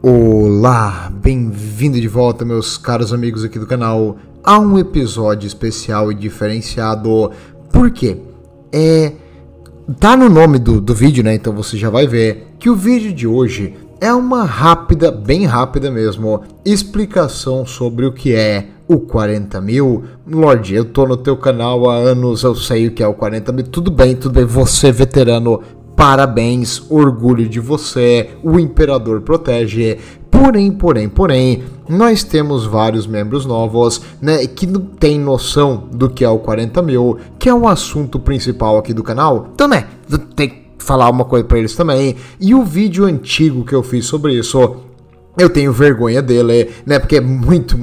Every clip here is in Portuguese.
Olá, bem-vindo de volta, meus caros amigos aqui do canal, a um episódio especial e diferenciado. Por quê? Tá no nome do vídeo, né? Então você já vai ver que o vídeo de hoje é uma rápida, bem rápida mesmo, explicação sobre o que é o 40 mil. Lorde, eu tô no teu canal há anos, eu sei o que é o 40 mil. Tudo bem, você veterano. Parabéns, orgulho de você, o Imperador protege. Porém, nós temos vários membros novos, né, que não tem noção do que é o 40 mil, que é o assunto principal aqui do canal. Então, né, tem que falar uma coisa pra eles também. E o vídeo antigo que eu fiz sobre isso, eu tenho vergonha dele, né, porque é muito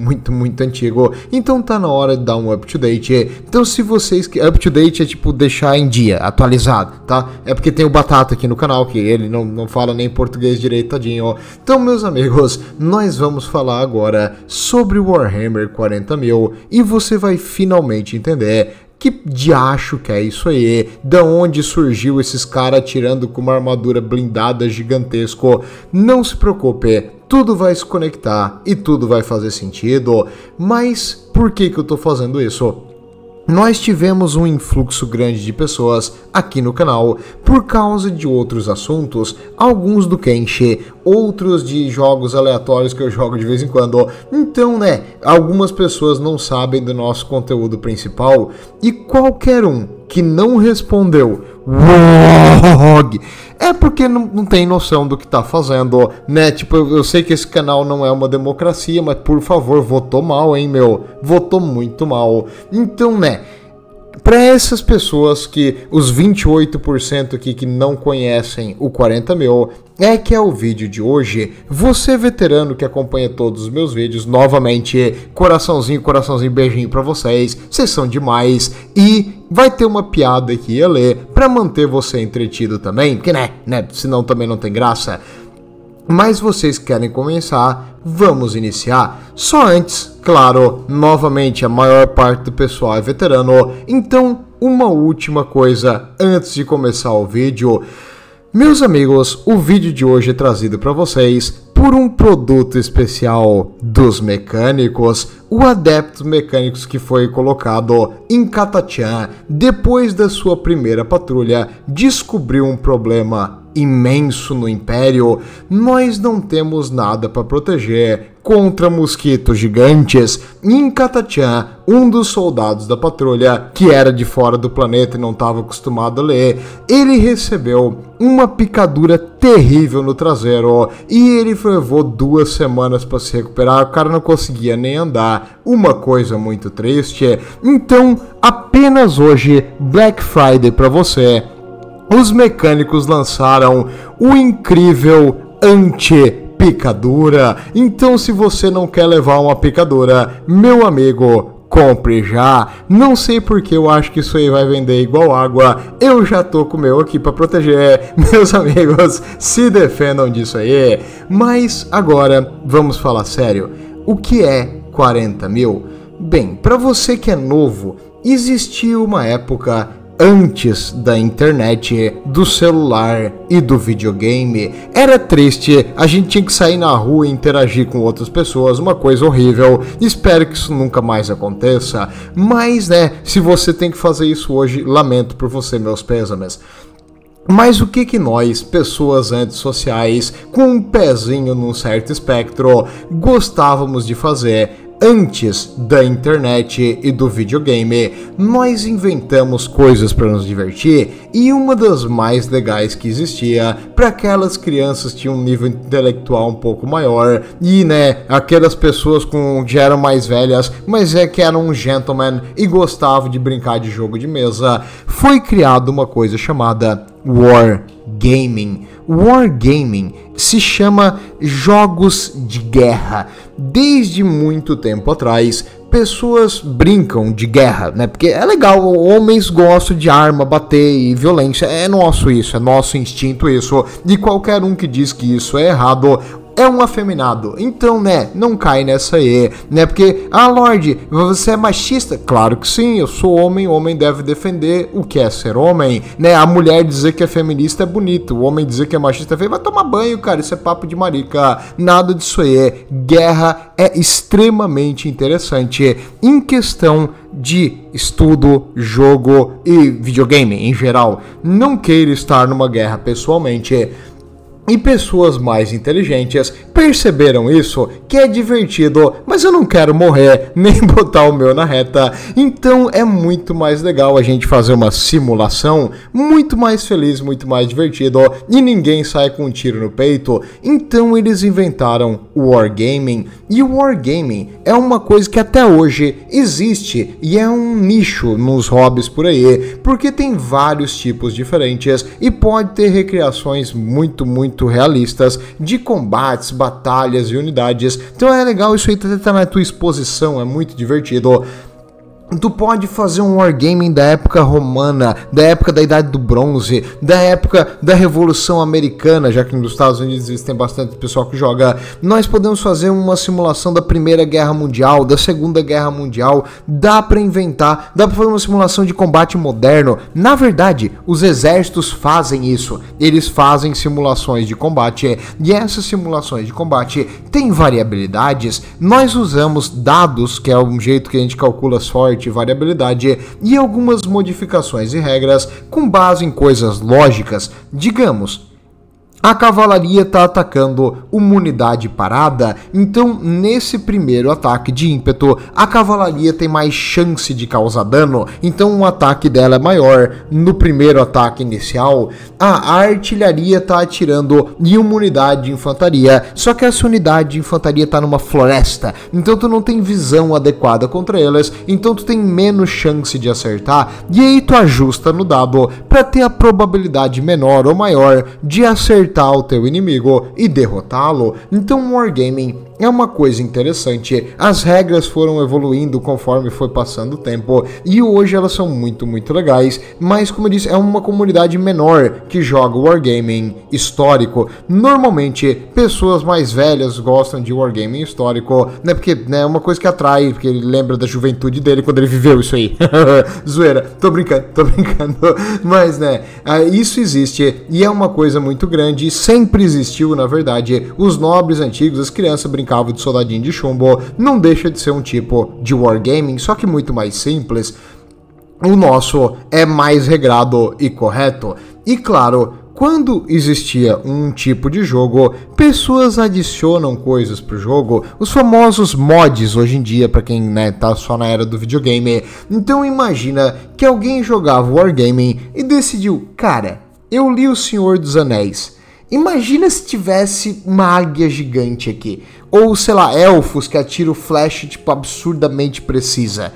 antigo. Então tá na hora de dar um up-to-date. Então se vocês... Up-to-date é tipo deixar em dia, atualizado, tá? É porque tem o Batata aqui no canal, que ele não fala nem português direito, tadinho. Então, meus amigos, nós vamos falar agora sobre o Warhammer 40 mil. E você vai finalmente entender que diacho que é isso aí, da onde surgiu esses caras atirando com uma armadura blindada gigantesco. Não se preocupe, tudo vai se conectar e tudo vai fazer sentido. Mas por que eu tô fazendo isso? Nós tivemos um influxo grande de pessoas aqui no canal por causa de outros assuntos, alguns do Kenshi, outros de jogos aleatórios que eu jogo de vez em quando. Então, né, algumas pessoas não sabem do nosso conteúdo principal e qualquer um que não respondeu é porque não tem noção do que tá fazendo, né? Tipo, eu sei que esse canal não é uma democracia, mas por favor, votou mal, hein, meu? Votou muito mal. Então, né, para essas pessoas que, os 28% aqui que não conhecem o 40 mil, que é o vídeo de hoje. Você veterano que acompanha todos os meus vídeos, novamente, coraçãozinho, beijinho pra vocês. Vocês são demais. E vai ter uma piada aqui ia ler pra manter você entretido também, porque né, senão também não tem graça. Mas vocês querem começar, vamos iniciar. Só antes, claro, novamente a maior parte do pessoal é veterano. Então, uma última coisa antes de começar o vídeo. Meus amigos, o vídeo de hoje é trazido para vocês por um produto especial dos mecânicos, o Adeptos Mecânicos, que foi colocado em Catachan depois da sua primeira patrulha, descobriu um problema imenso no Império. Nós não temos nada para proteger contra mosquitos gigantes. Em Catachan, um dos soldados da patrulha, que era de fora do planeta e não estava acostumado a ler, ele recebeu uma picadura terrível no traseiro e ele levou 2 semanas para se recuperar. O cara não conseguia nem andar, uma coisa muito triste. Então, apenas hoje, Black Friday para você, os mecânicos lançaram o incrível anti-picadura. Então, se você não quer levar uma picadura, meu amigo, compre já. Não sei porque eu acho que isso aí vai vender igual água. Eu já tô com o meu aqui para proteger. Meus amigos, se defendam disso aí. Mas agora, vamos falar sério. O que é 40 mil? Bem, para você que é novo, existia uma época antes da internet, do celular e do videogame. Era triste, a gente tinha que sair na rua e interagir com outras pessoas, uma coisa horrível. Espero que isso nunca mais aconteça, mas né, se você tem que fazer isso hoje, lamento por você, meus pêsames. Mas o que nós, pessoas antissociais, com um pezinho num certo espectro, gostávamos de fazer antes da internet e do videogame? Nós inventamos coisas para nos divertir, e uma das mais legais que existia para aquelas crianças que tinham um nível intelectual um pouco maior e né, aquelas pessoas que já eram mais velhas, mas que eram um gentleman e gostavam de brincar de jogo de mesa, foi criada uma coisa chamada Wargaming. Wargaming se chama jogos de guerra. Desde muito tempo atrás, pessoas brincam de guerra, né? Porque é legal, homens gostam de arma, bater e violência. É nosso isso, é nosso instinto isso. E qualquer um que diz que isso é errado é um afeminado. Então, né, não cai nessa aí, né? Porque, Lorde, você é machista? Claro que sim, eu sou homem, o homem deve defender o que é ser homem, né? A mulher dizer que é feminista é bonito, o homem dizer que é machista é feio, vai tomar banho, cara, isso é papo de marica, nada disso aí. Guerra é extremamente interessante em questão de estudo, jogo e videogame em geral. Não queira estar numa guerra pessoalmente. E pessoas mais inteligentes perceberam isso, que é divertido, mas eu não quero morrer, nem botar o meu na reta. Então é muito mais legal a gente fazer uma simulação, muito mais feliz, muito mais divertido, e ninguém sai com um tiro no peito. Então eles inventaram o Wargaming, e o Wargaming é uma coisa que até hoje existe, e é um nicho nos hobbies por aí, porque tem vários tipos diferentes, e pode ter recriações muito realistas de combates, batalhas e unidades. Então é legal isso aí, tá na tua exposição, é muito divertido. Tu pode fazer um wargaming da época romana, da época da Idade do Bronze, da época da Revolução Americana, já que nos Estados Unidos tem bastante pessoal que joga. Nós podemos fazer uma simulação da Primeira Guerra Mundial, da Segunda Guerra Mundial. Dá pra inventar, dá pra fazer uma simulação de combate moderno. Na verdade, os exércitos fazem isso. Eles fazem simulações de combate, e essas simulações de combate têm variabilidades. Nós usamos dados, que é um jeito que a gente calcula sorte, variabilidade e algumas modificações e regras com base em coisas lógicas. Digamos, a cavalaria está atacando uma unidade parada, então nesse primeiro ataque de ímpeto, a cavalaria tem mais chance de causar dano, então o ataque dela é maior. No primeiro ataque inicial, a artilharia está atirando em uma unidade de infantaria, só que essa unidade de infantaria está numa floresta, então tu não tem visão adequada contra elas, então tu tem menos chance de acertar, e aí tu ajusta no dado para ter a probabilidade menor ou maior de acertar o teu inimigo e derrotá-lo. Então o Wargaming é uma coisa interessante. As regras foram evoluindo conforme foi passando o tempo e hoje elas são muito legais, mas como eu disse, é uma comunidade menor que joga Wargaming histórico. Normalmente pessoas mais velhas gostam de Wargaming histórico, né? Porque é uma coisa que atrai, porque ele lembra da juventude dele quando ele viveu isso aí. Zoeira, tô brincando, mas né, isso existe e é uma coisa muito grande. Sempre existiu, na verdade. Os nobres antigos, as crianças brincavam de soldadinho de chumbo. Não deixa de ser um tipo de wargaming, só que muito mais simples. O nosso é mais regrado e correto. E claro, quando existia um tipo de jogo, pessoas adicionam coisas pro jogo, os famosos mods hoje em dia, para quem tá só na era do videogame. Então imagina que alguém jogava Wargaming e decidiu, cara, eu li O Senhor dos Anéis. Imagina se tivesse uma águia gigante aqui. Ou, sei lá, elfos que atiram flash, tipo, absurdamente precisa.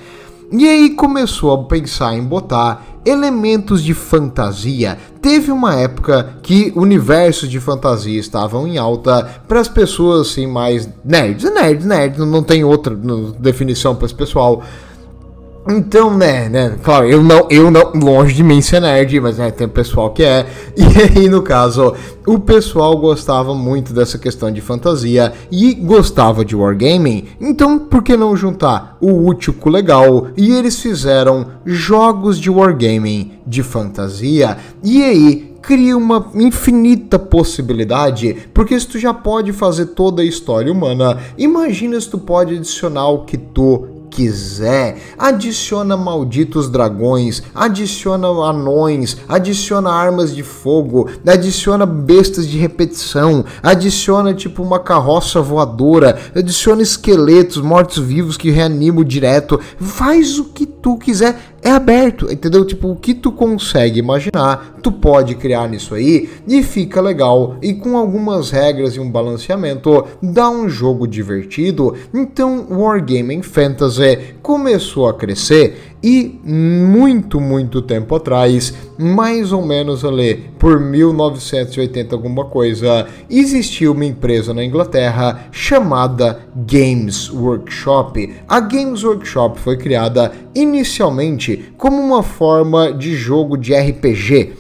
E aí começou a pensar em botar elementos de fantasia. Teve uma época que universos de fantasia estavam em alta para as pessoas, assim, mais nerds, não tem outra definição para esse pessoal. Então, né, claro, eu não, longe de mim ser nerd, mas né, tem pessoal que é, e aí no caso, o pessoal gostava muito dessa questão de fantasia e gostava de Wargaming, então por que não juntar o útil com o legal? E eles fizeram jogos de Wargaming de fantasia, e aí cria uma infinita possibilidade, porque se tu já pode fazer toda a história humana, imagina se tu pode adicionar o que tu quiser, adiciona malditos dragões, adiciona anões, adiciona armas de fogo, adiciona bestas de repetição, adiciona tipo uma carroça voadora, adiciona esqueletos mortos-vivos que reanimam direto, faz o que tu quiser, é aberto, entendeu? Tipo, o que tu consegue imaginar, tu pode criar nisso aí e fica legal, e com algumas regras e um balanceamento, dá um jogo divertido. Então Wargaming Fantasy começou a crescer e muito tempo atrás, mais ou menos ali por 1980 alguma coisa, existiu uma empresa na Inglaterra chamada Games Workshop. A Games Workshop foi criada inicialmente como uma forma de jogo de RPG.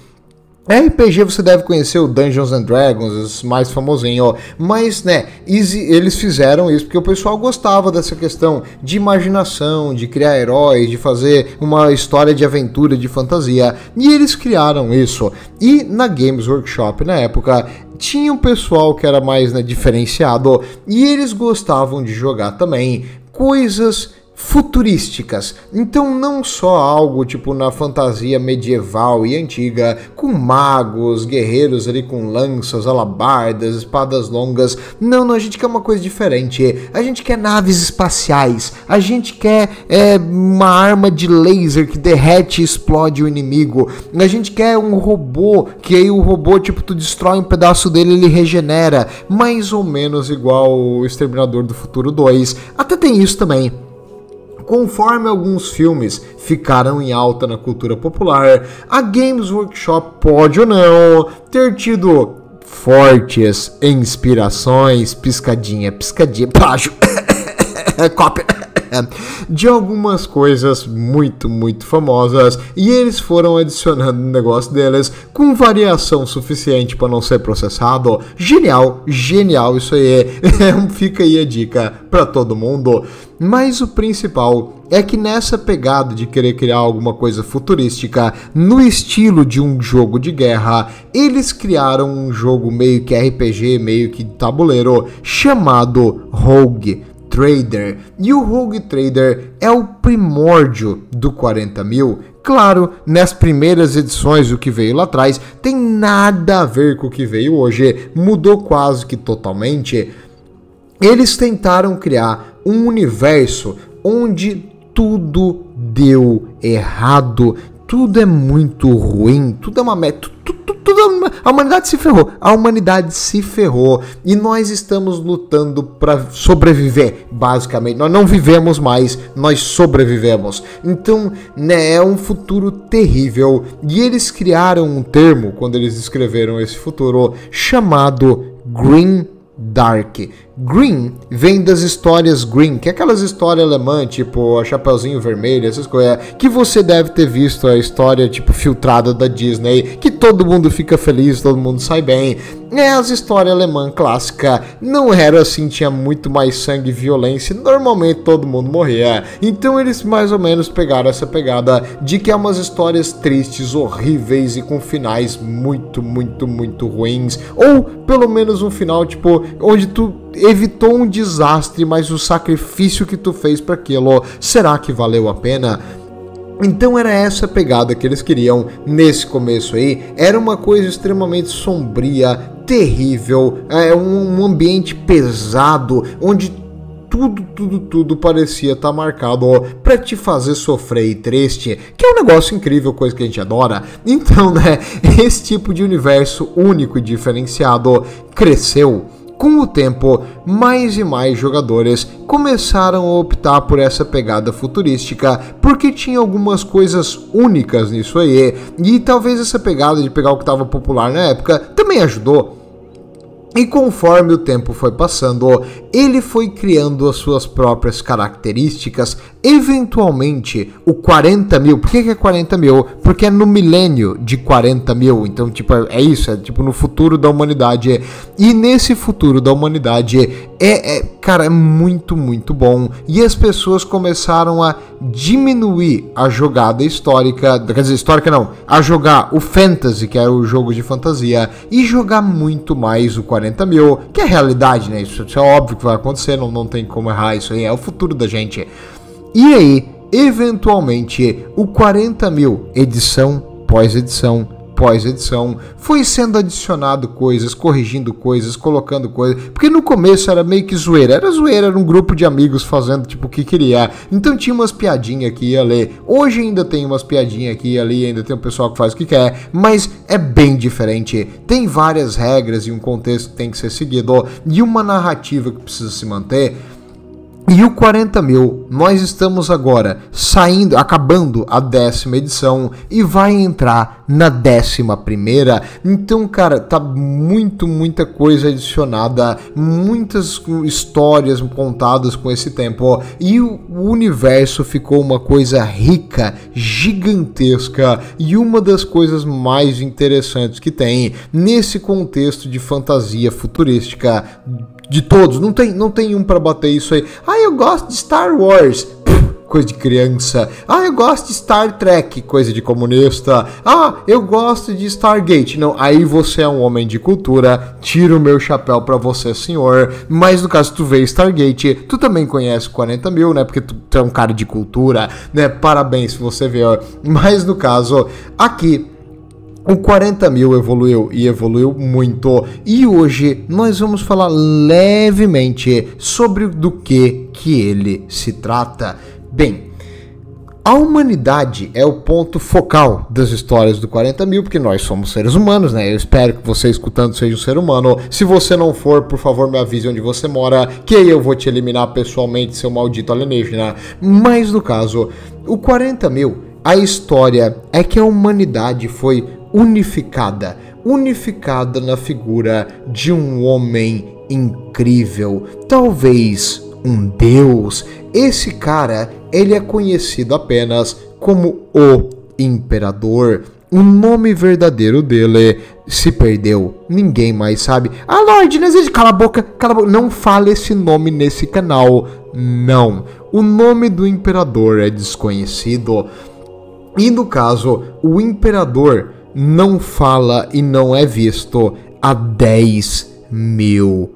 RPG você deve conhecer o Dungeons and Dragons, mais famosinho, mas né, eles fizeram isso porque o pessoal gostava dessa questão de imaginação, de criar heróis, de fazer uma história de aventura, de fantasia, e eles criaram isso. E na Games Workshop, na época, tinha um pessoal que era mais, né, diferenciado, e eles gostavam de jogar também coisas futurísticas. Então não só algo tipo na fantasia medieval e antiga, com magos, guerreiros ali com lanças, alabardas, espadas longas. Não, a gente quer uma coisa diferente. A gente quer naves espaciais. A gente quer uma arma de laser que derrete e explode o inimigo. A gente quer um robô, que aí o robô, tipo, tu destrói um pedaço dele e ele regenera. Mais ou menos igual o Exterminador do Futuro 2. Até tem isso também. Conforme alguns filmes ficaram em alta na cultura popular, a Games Workshop pode ou não ter tido fortes inspirações, piscadinha, plágio, cópia, de algumas coisas muito famosas, e eles foram adicionando no negócio deles com variação suficiente para não ser processado. Genial isso aí. Fica aí a dica para todo mundo. Mas o principal é que nessa pegada de querer criar alguma coisa futurística no estilo de um jogo de guerra, eles criaram um jogo meio que RPG, meio que tabuleiro, chamado Rogue Trader. E o Rogue Trader é o primórdio do 40.000. Claro, nas primeiras edições, o que veio lá atrás tem nada a ver com o que veio hoje, mudou quase que totalmente. Eles tentaram criar um universo onde tudo deu errado, tudo é muito ruim, tudo é uma merda, a humanidade se ferrou e nós estamos lutando para sobreviver, basicamente. Nós não vivemos mais, nós sobrevivemos. Então, né, é um futuro terrível, e eles criaram um termo quando eles escreveram esse futuro chamado Grim Dark. Green vem das histórias Grimm, que é aquelas histórias alemãs, tipo a Chapeuzinho Vermelho, essas coisas, que você deve ter visto a história tipo filtrada da Disney, que todo mundo fica feliz, todo mundo sai bem. As histórias alemã clássica não era assim, tinha muito mais sangue e violência, normalmente todo mundo morria. Então eles mais ou menos pegaram essa pegada de que é umas histórias tristes, horríveis e com finais muito ruins, ou pelo menos um final tipo onde tu evitou um desastre, mas o sacrifício que tu fez para aquilo, será que valeu a pena? Então era essa pegada que eles queriam nesse começo aí. Era uma coisa extremamente sombria, terrível, um ambiente pesado, onde tudo parecia estar marcado para te fazer sofrer e triste, que é um negócio incrível, coisa que a gente adora. Então, né, esse tipo de universo único e diferenciado cresceu. Com o tempo, mais e mais jogadores começaram a optar por essa pegada futurística, porque tinha algumas coisas únicas nisso aí, e talvez essa pegada de pegar o que estava popular na época também ajudou. E conforme o tempo foi passando, ele foi criando as suas próprias características. Eventualmente, o 40.000, por que é 40.000? Porque é no milênio de 40.000, então tipo, é isso, é tipo no futuro da humanidade. E nesse futuro da humanidade, cara, é muito bom. E as pessoas começaram a diminuir a jogada histórica, quer dizer, histórica não, a jogar o Fantasy, que era o jogo de fantasia, e jogar muito mais o 40.000, que é a realidade, né? Isso é óbvio que vai acontecer, não tem como errar, isso aí é o futuro da gente. E aí, eventualmente, o 40.000, edição pós edição, foi sendo adicionado coisas, corrigindo coisas, colocando coisas, porque no começo era meio que zoeira, era um grupo de amigos fazendo tipo o que queria, então tinha umas piadinhas aqui e ali. Hoje ainda tem umas piadinhas aqui e ali, ainda tem um pessoal que faz o que quer, mas é bem diferente, tem várias regras e um contexto que tem que ser seguido, e uma narrativa que precisa se manter. E o 40 mil, nós estamos agora acabando a 10ª edição e vai entrar na 11ª. Então, cara, tá muita coisa adicionada, muitas histórias contadas com esse tempo. E o universo ficou uma coisa rica, gigantesca e uma das coisas mais interessantes que tem nesse contexto de fantasia futurística de todos. Não tem um pra bater isso aí. Ah, eu gosto de Star Wars. Coisa de criança. Ah, eu gosto de Star Trek. Coisa de comunista. Ah, eu gosto de Stargate. Não, aí você é um homem de cultura. Tiro o meu chapéu pra você, senhor. Mas no caso, tu vê Stargate, tu também conhece 40 mil, né? Porque tu é um cara de cultura, né? Parabéns se você vê. Mas no caso, aqui o 40 mil evoluiu muito, e hoje nós vamos falar levemente sobre do que ele se trata. Bem, a humanidade é o ponto focal das histórias do 40 mil, porque nós somos seres humanos, né? Eu espero que você escutando seja um ser humano. Se você não for, por favor, me avise onde você mora, que aí eu vou te eliminar pessoalmente, seu maldito alienígena. Mas no caso, o 40 mil, a história é que a humanidade foi unificada na figura de um homem incrível, talvez um deus. Esse cara, ele é conhecido apenas como o Imperador. O nome verdadeiro dele se perdeu, ninguém mais sabe. Ah, Lorde, não existe. Cala a boca, não fale esse nome nesse canal, não. O nome do Imperador é desconhecido. E no caso, o Imperador não fala e não é visto há 10 mil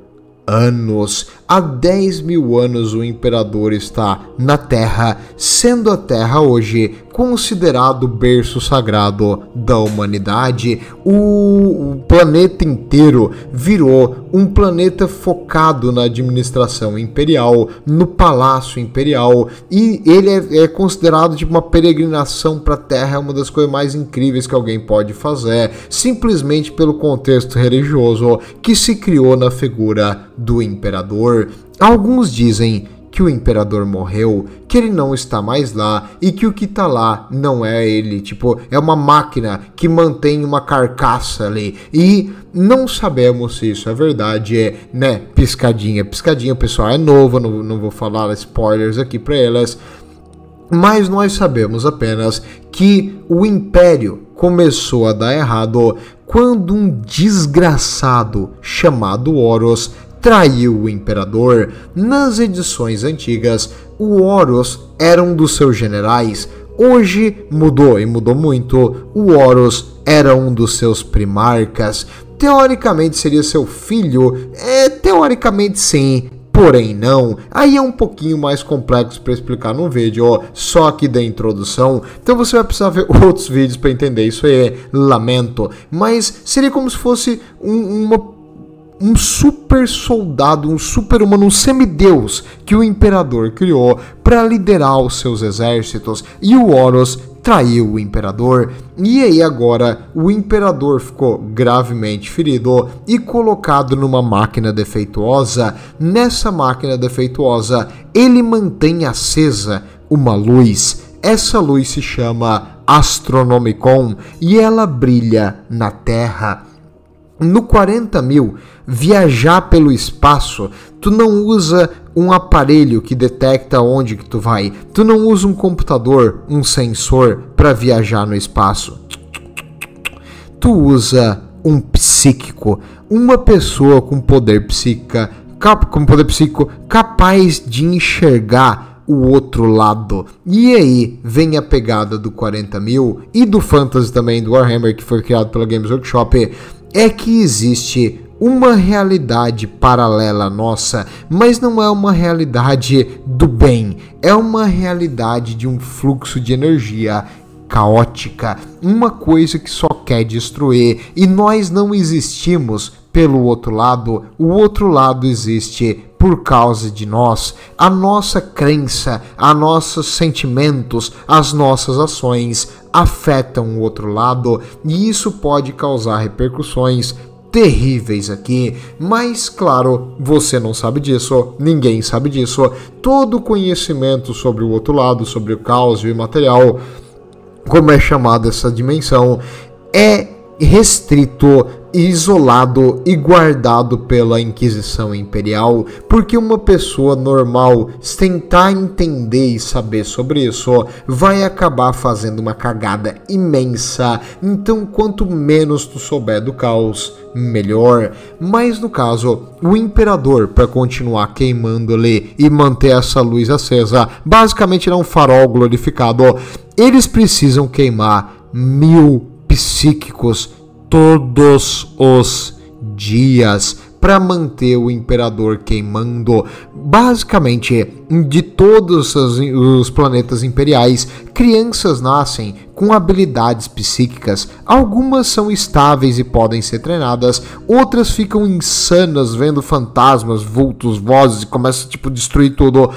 anos. Há 10 mil anos o Imperador está na Terra, sendo a Terra hoje considerado o berço sagrado da humanidade. O planeta inteiro virou um planeta focado na administração imperial, no Palácio Imperial, e ele é considerado tipo uma peregrinação para a Terra. É uma das coisas mais incríveis que alguém pode fazer, simplesmente pelo contexto religioso que se criou na figura do Imperador. Alguns dizem que o Imperador morreu, que ele não está mais lá e que o que está lá não é ele, tipo, é uma máquina que mantém uma carcaça ali. E não sabemos se isso é verdade, né? Piscadinha, o pessoal é novo, não vou falar spoilers aqui para elas. Mas nós sabemos apenas que o Império começou a dar errado quando um desgraçado chamado Horus traiu o Imperador. Nas edições antigas, o Horus era um dos seus generais. Hoje mudou, e mudou muito. O Horus era um dos seus primarcas. Teoricamente seria seu filho. Teoricamente sim, porém não. Aí é um pouquinho mais complexo para explicar no vídeo, só aqui da introdução. Então você vai precisar ver outros vídeos para entender isso aí, lamento. Mas seria como se fosse um super soldado, um super humano, um semideus que o Imperador criou para liderar os seus exércitos, e o Horus traiu o Imperador. E aí agora o Imperador ficou gravemente ferido e colocado numa máquina defeituosa. Nessa máquina defeituosa ele mantém acesa uma luz. Essa luz se chama Astronomicon e ela brilha na Terra. No 40 mil, viajar pelo espaço, tu não usa um aparelho que detecta onde que tu vai. Tu não usa um computador, um sensor para viajar no espaço. Tu usa um psíquico, uma pessoa com poder psíquico capaz de enxergar o outro lado. E aí vem a pegada do 40 mil e do Fantasy também, do Warhammer, que foi criado pela Games Workshop. É que existe uma realidade paralela à nossa, mas não é uma realidade do bem, é uma realidade de um fluxo de energia caótica, uma coisa que só quer destruir, e nós não existimos pelo outro lado, o outro lado existe por causa de nós. A nossa crença, os nossos sentimentos, as nossas ações afetam o outro lado, e isso pode causar repercussões terríveis aqui, mas claro, você não sabe disso, ninguém sabe disso. Todo conhecimento sobre o outro lado, sobre o caos e o imaterial, como é chamada essa dimensão, é restrito, isolado e guardado pela Inquisição Imperial, porque uma pessoa normal tentar entender e saber sobre isso vai acabar fazendo uma cagada imensa. Então quanto menos tu souber do caos, melhor. Mas no caso, o Imperador, para continuar queimando ali e manter essa luz acesa, basicamente ele é um farol glorificado, eles precisam queimar 1000 psíquicos todos os dias para manter o Imperador queimando. Basicamente, de todos os planetas imperiais, crianças nascem com habilidades psíquicas. Algumas são estáveis e podem ser treinadas, outras ficam insanas vendo fantasmas, vultos, vozes e começam a destruir tudo.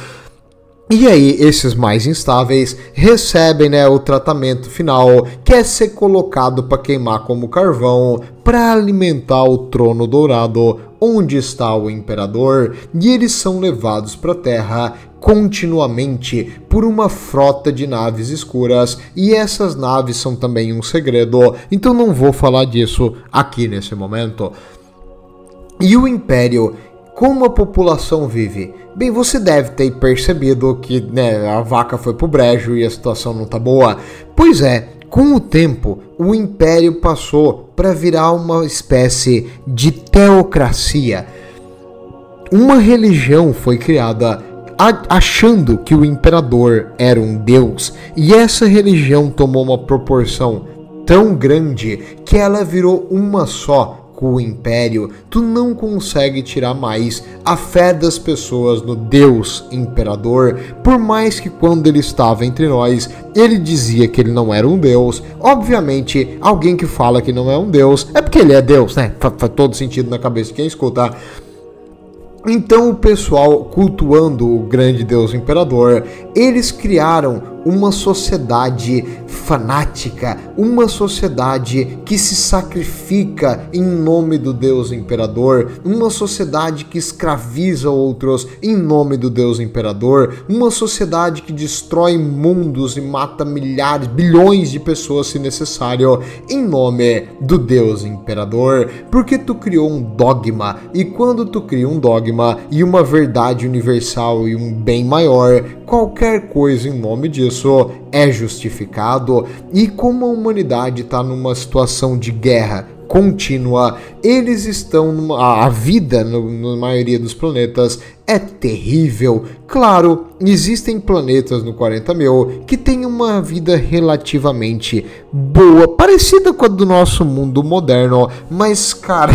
E aí, esses mais instáveis recebem, né, o tratamento final, que é ser colocado para queimar como carvão, para alimentar o trono dourado, onde está o Imperador, e eles são levados para a Terra continuamente por uma frota de naves escuras, e essas naves são também um segredo, então não vou falar disso aqui nesse momento. E o Império, como a população vive? Bem, você deve ter percebido que, né, a vaca foi pro brejo e a situação não tá boa. Pois é, com o tempo, o Império passou para virar uma espécie de teocracia. Uma religião foi criada achando que o Imperador era um deus, e essa religião tomou uma proporção tão grande que ela virou uma só. O Império, tu não consegue tirar mais a fé das pessoas no Deus Imperador, por mais que quando ele estava entre nós, ele dizia que ele não era um Deus. Obviamente, alguém que fala que não é um Deus, é porque ele é Deus, né? Faz todo sentido na cabeça de quem escuta. Então o pessoal, cultuando o grande Deus Imperador, eles criaram uma sociedade fanática, uma sociedade que se sacrifica em nome do Deus Imperador, uma sociedade que escraviza outros em nome do Deus Imperador, uma sociedade que destrói mundos e mata milhares, bilhões de pessoas se necessário em nome do Deus Imperador, porque tu criou um dogma, e quando tu cria um dogma e uma verdade universal e um bem maior, qualquer coisa em nome disso é justificado. E como a humanidade está numa situação de guerra contínua, eles estão a vida na maioria dos planetas é terrível. Claro, existem planetas no 40.000 que têm uma vida relativamente boa, parecida com a do nosso mundo moderno, mas cara,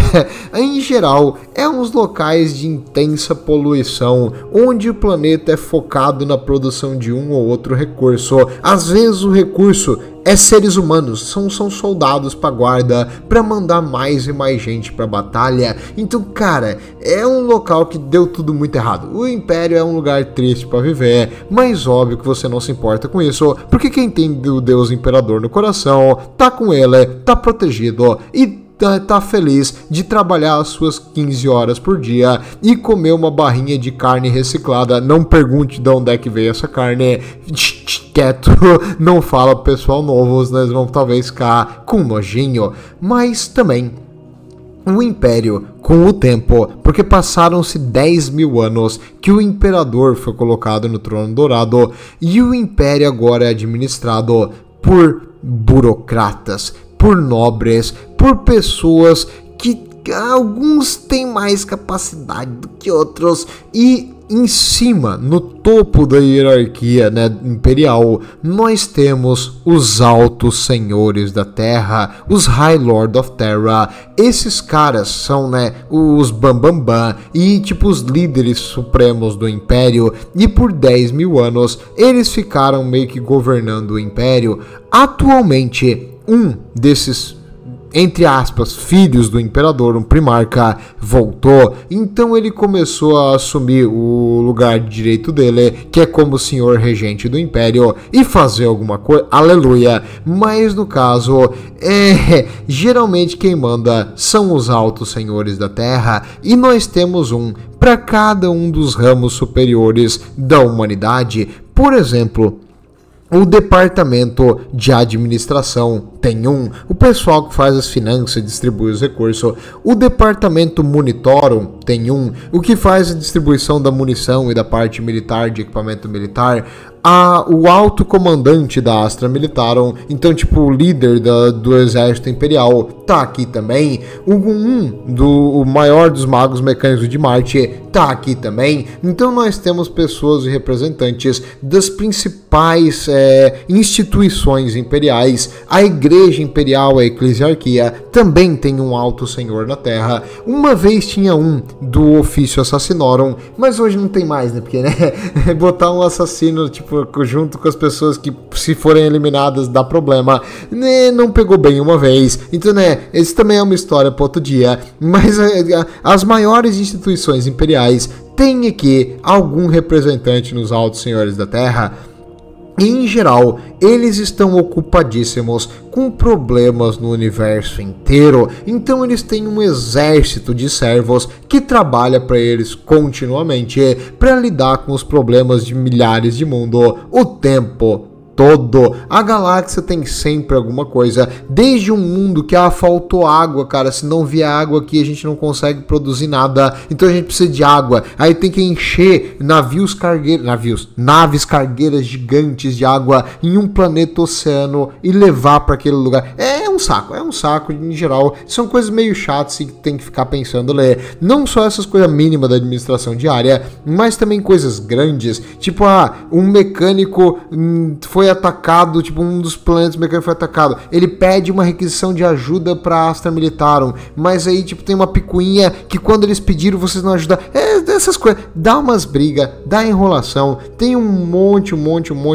em geral, é uns locais de intensa poluição, onde o planeta é focado na produção de um ou outro recurso. Às vezes o recurso é seres humanos, são soldados para guarda, para mandar mais e mais gente para batalha. Então, cara, é um local que deu tudo muito errado. O Império é um lugar triste para viver, mas óbvio que você não se importa com isso, porque quem tem o Deus Imperador no coração, tá com ele, tá protegido e tá feliz de trabalhar as suas 15 horas por dia e comer uma barrinha de carne reciclada. Não pergunte de onde é que veio essa carne. Quieto, não fala pro pessoal novo, eles vão talvez ficar com nojinho. Mas também o Império, com o tempo, porque passaram-se 10.000 anos que o Imperador foi colocado no trono dourado, e o Império agora é administrado por burocratas, por nobres, por pessoas que alguns têm mais capacidade do que outros, e em cima, no topo da hierarquia, né, imperial, nós temos os altos senhores da Terra, os High Lord of Terra. Esses caras são, né, os Bambambam e tipo os líderes supremos do Império, e por 10.000 anos eles ficaram meio que governando o Império. Atualmente, um desses, entre aspas, filhos do imperador, um primarca, voltou. Então ele começou a assumir o lugar de direito dele, que é como senhor regente do império, e fazer alguma coisa, aleluia. Mas no caso, geralmente quem manda são os altos senhores da terra, e nós temos um para cada um dos ramos superiores da humanidade. Por exemplo, o departamento de administração tem um, o pessoal que faz as finanças e distribui os recursos. O departamento monitorum tem um, o que faz a distribuição da munição e da parte militar, de equipamento militar. O alto comandante da Astra Militarum, então tipo o líder do exército imperial, tá aqui também. O maior dos magos mecânicos de Marte tá aqui também. Então nós temos pessoas e representantes das principais instituições imperiais. A igreja imperial, a eclesiarquia, também tem um alto senhor na Terra. Uma vez tinha um do ofício assassinorum, mas hoje não tem mais, né? Porque, botar um assassino, tipo, junto com as pessoas que, se forem eliminadas, dá problema, né? Não pegou bem uma vez. Então, esse também é uma história para outro dia. Mas as maiores instituições imperiais têm aqui algum representante nos altos senhores da Terra. Em geral, eles estão ocupadíssimos com problemas no universo inteiro, então eles têm um exército de servos que trabalha para eles continuamente para lidar com os problemas de milhares de mundos o tempo todo. A galáxia tem sempre alguma coisa, desde um mundo que faltou água, cara, se não vier água aqui a gente não consegue produzir nada, então a gente precisa de água, aí tem que encher naves cargueiras gigantes de água em um planeta oceano e levar para aquele lugar. É um saco em geral, são coisas meio chatas e tem que ficar pensando, não só essas coisas mínimas da administração diária, mas também coisas grandes, tipo, um mecânico foi atacado, tipo, um dos planetas mecânicos foi atacado, ele pede uma requisição de ajuda pra Astra Militarum, mas aí, tipo, tem uma picuinha que quando eles pediram, vocês não ajudaram, essas coisas, dá umas brigas, dá enrolação, tem um monte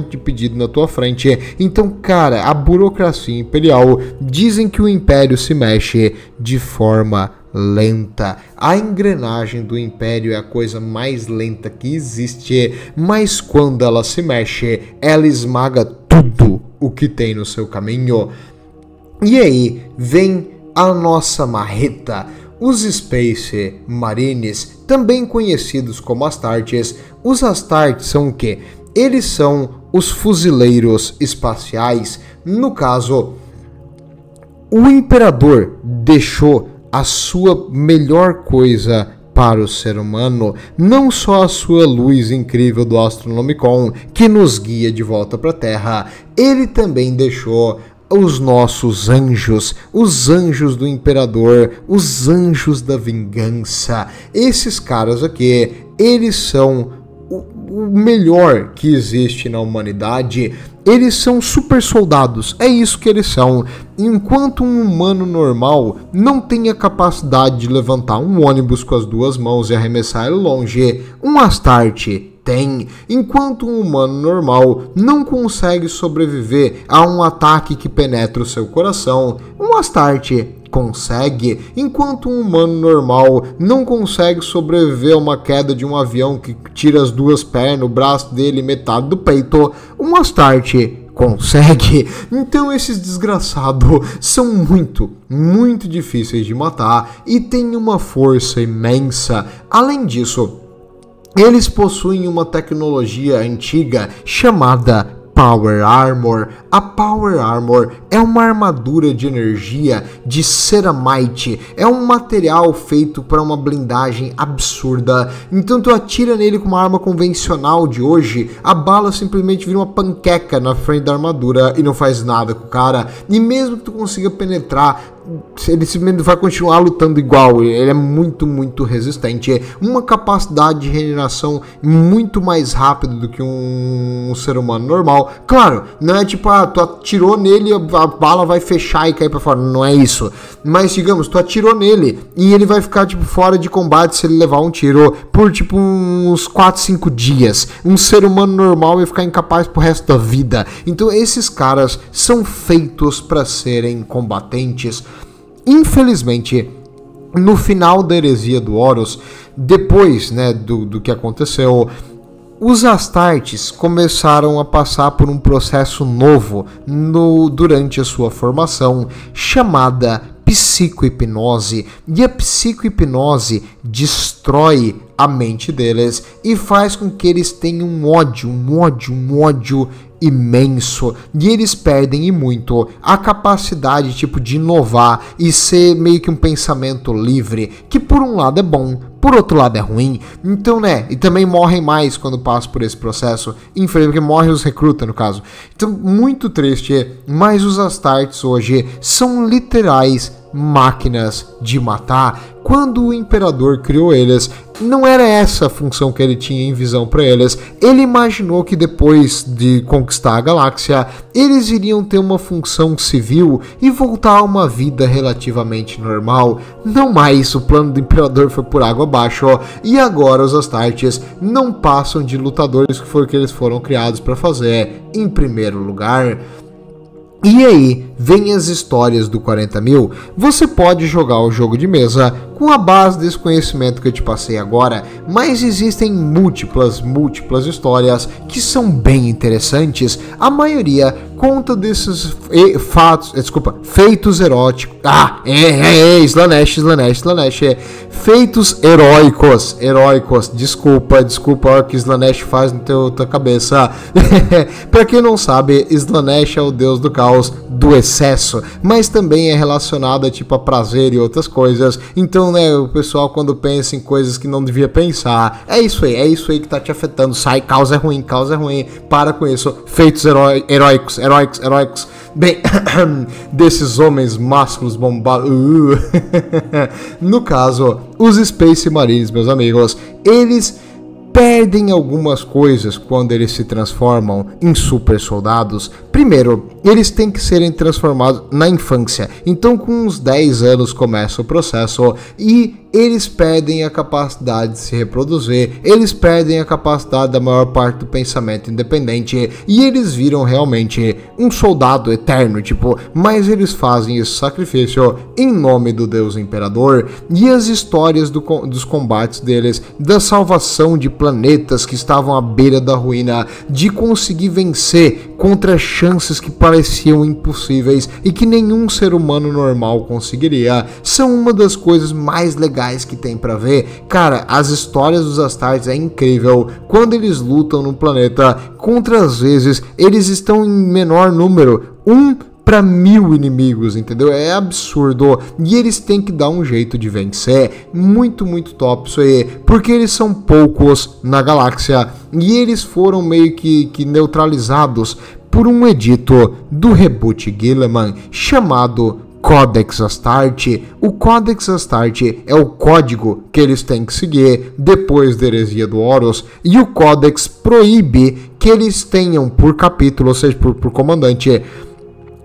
de pedido na tua frente. Então, cara, a burocracia imperial, dizem que o império se mexe de forma lenta. A engrenagem do império é a coisa mais lenta que existe, mas quando ela se mexe, ela esmaga tudo o que tem no seu caminho. E aí vem a nossa marreta, os Space Marines, também conhecidos como Astartes. Os Astartes são o quê? Eles são os fuzileiros espaciais. No caso, o imperador deixou a sua melhor coisa para o ser humano, não só a sua luz incrível do Astronomicon, que nos guia de volta para a Terra, ele também deixou os nossos anjos, os anjos do imperador, os anjos da vingança. Esses caras aqui, eles são o melhor que existe na humanidade. Eles são super soldados, é isso que eles são. Enquanto um humano normal não tem a capacidade de levantar um ônibus com as duas mãos e arremessar ele longe, um Astarte tem. Enquanto um humano normal não consegue sobreviver a um ataque que penetra o seu coração, um Astarte consegue. Enquanto um humano normal não consegue sobreviver a uma queda de um avião que tira as duas pernas, o braço dele e metade do peito, um Astarte consegue. Então esses desgraçados são muito difíceis de matar e têm uma força imensa. Além disso, eles possuem uma tecnologia antiga chamada Power Armor. A Power Armor é uma armadura de energia de ceramite, é um material feito para uma blindagem absurda. Então tu atira nele com uma arma convencional de hoje, a bala simplesmente vira uma panqueca na frente da armadura e não faz nada com o cara. E mesmo que tu consiga penetrar, ele simplesmente vai continuar lutando igual. Ele é muito resistente, uma capacidade de regeneração muito mais rápida do que um ser humano normal. Claro, não é tipo, tu atirou nele, a bala vai fechar e cair pra fora, não é isso. Mas digamos, tu atirou nele e ele vai ficar tipo fora de combate se ele levar um tiro por tipo uns 4, 5 dias. Um ser humano normal vai ficar incapaz pro resto da vida. Então esses caras são feitos para serem combatentes. infelizmente, no final da heresia do Horus, depois, né, do que aconteceu, os Astartes começaram a passar por um processo novo durante a sua formação, chamada psicohipnose, e a psicohipnose destrói a mente deles e faz com que eles tenham um ódio imenso, e eles perdem e muito a capacidade tipo de inovar e ser meio que um pensamento livre, que por um lado é bom, por outro lado é ruim. Então, né, e também morrem mais quando passam por esse processo, infelizmente, porque morrem os recrutas no caso. Então, muito triste, mas os Astartes hoje são literais máquinas de matar. Quando o imperador criou eles, não era essa a função que ele tinha em visão para eles. Ele imaginou que depois de conquistar a galáxia, eles iriam ter uma função civil e voltar a uma vida relativamente normal. Não mais, o plano do imperador foi por água abaixo, e agora os Astartes não passam de lutadores, que foi o que eles foram criados para fazer em primeiro lugar. E aí, vem as histórias do 40.000. Você pode jogar o jogo de mesa com a base desse conhecimento que eu te passei agora, mas existem múltiplas histórias que são bem interessantes. A maioria conta desses feitos eróticos. Slanesh. Feitos heróicos. Desculpa o que Slanesh faz na tua cabeça. Pra quem não sabe, Slanesh é o deus do caos, do excesso, mas também é relacionado tipo a prazer e outras coisas. Então, né, o pessoal quando pensa em coisas que não devia pensar, é isso aí que tá te afetando. Sai, caos é ruim, para com isso. Feitos heróicos. Bem, desses homens másculos bombados. No caso, os Space Marines, meus amigos, eles perdem algumas coisas quando eles se transformam em super soldados. Primeiro, eles têm que serem transformados na infância. Então, com uns 10 anos começa o processo e eles perdem a capacidade de se reproduzir, eles perdem a capacidade da maior parte do pensamento independente e eles viram realmente um soldado eterno, tipo, mas eles fazem esse sacrifício em nome do Deus Imperador. E as histórias dos combates deles, da salvação de planetas que estavam à beira da ruína, de conseguir vencer contra chances que pareciam impossíveis e que nenhum ser humano normal conseguiria, são uma das coisas mais legais que tem pra ver. Cara, as histórias dos Astartes é incrível. Quando eles lutam no planeta contra, às vezes, eles estão em menor número, 1 para 1000 inimigos, entendeu? É absurdo. E eles têm que dar um jeito de vencer. Muito top isso aí. Porque eles são poucos na galáxia. E eles foram meio que neutralizados por um edito do Reboot Guilliman chamado Codex Astarte. O Codex Astarte é o código que eles têm que seguir depois da heresia do Horus, e o Codex proíbe que eles tenham por capítulo, ou seja, por comandante,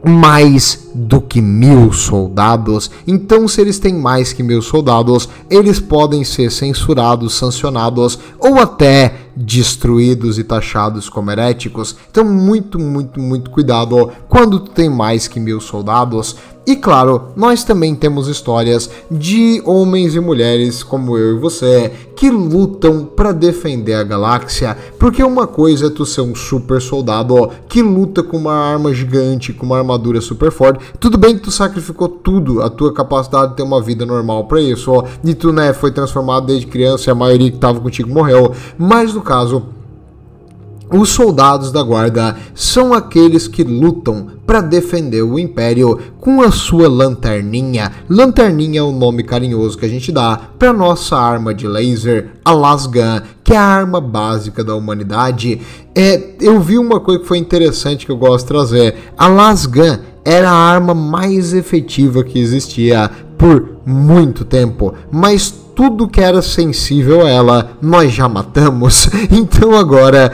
mais do que 1000 soldados. Então, se eles têm mais que 1000 soldados, eles podem ser censurados, sancionados ou até destruídos e taxados como heréticos. Então, muito cuidado quando tu tem mais que 1000 soldados. E claro, nós também temos histórias de homens e mulheres como eu e você que lutam para defender a galáxia, porque uma coisa é tu ser um super soldado que luta com uma arma gigante, com uma armadura super forte. Tudo bem que tu sacrificou tudo, a tua capacidade de ter uma vida normal para isso, e tu, né, foi transformado desde criança e a maioria que tava contigo morreu, mas no caso, os soldados da guarda são aqueles que lutam para defender o Império com a sua lanterninha. Lanterninha é o nome carinhoso que a gente dá para nossa arma de laser, a Lasgun, que é a arma básica da humanidade. Eu vi uma coisa que foi interessante que eu gosto de trazer. A Lasgun era a arma mais efetiva que existia por muito tempo, mas tudo que era sensível a ela, nós já matamos. Então agora,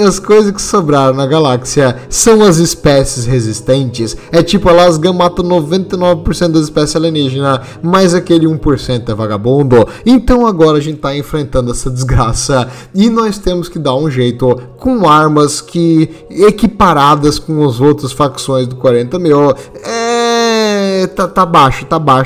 as coisas que sobraram na galáxia são as espécies resistentes. É tipo, a Lasgun mata 99% das espécies alienígenas, mas aquele 1% é vagabundo. Então agora a gente tá enfrentando essa desgraça e nós temos que dar um jeito com armas que, equiparadas com as outras facções do 40.000, tá baixo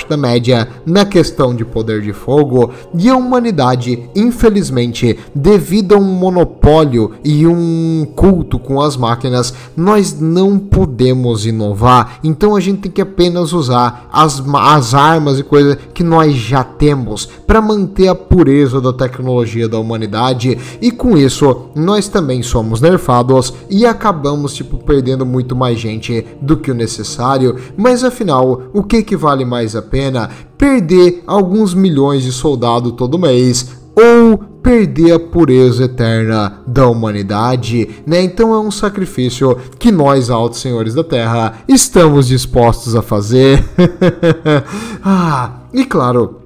da média na questão de poder de fogo, e a humanidade, infelizmente, devido a um monopólio e um culto com as máquinas, nós não podemos inovar, então a gente tem que apenas usar as armas e coisas que nós já temos para manter a pureza da tecnologia da humanidade, e com isso nós também somos nerfados e acabamos perdendo muito mais gente do que o necessário. Mas afinal, o que vale mais a pena? Perder alguns milhões de soldados todo mês ou perder a pureza eterna da humanidade, né? Então é um sacrifício que nós, altos senhores da Terra, estamos dispostos a fazer. E claro,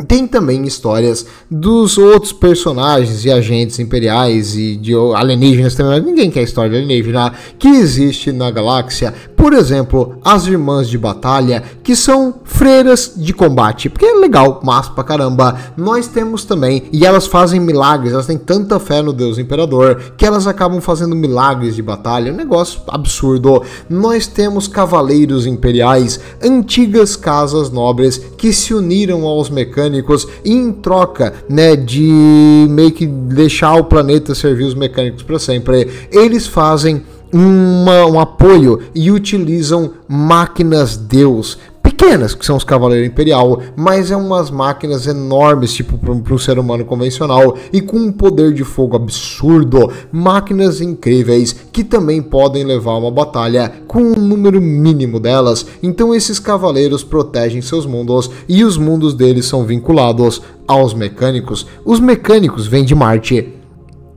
tem também histórias dos outros personagens e agentes imperiais e de alienígenas também. Ninguém quer história de alienígena que existe na galáxia. Por exemplo, as Irmãs de Batalha, que são freiras de combate, porque é legal, massa pra caramba. Nós temos também, e elas fazem milagres, elas têm tanta fé no Deus Imperador, que elas acabam fazendo milagres de batalha, um negócio absurdo. Nós temos cavaleiros imperiais, antigas casas nobres, que se uniram aos mecânicos e em troca, né, de meio que deixar o planeta servir os mecânicos para sempre, eles fazem um apoio e utilizam máquinas Deus pequenas, que são os Cavaleiros Imperial, mas é umas máquinas enormes, para um ser humano convencional, e com um poder de fogo absurdo, máquinas incríveis, que também podem levar uma batalha com um número mínimo delas. Então esses cavaleiros protegem seus mundos, e os mundos deles são vinculados aos mecânicos. Os mecânicos vêm de Marte,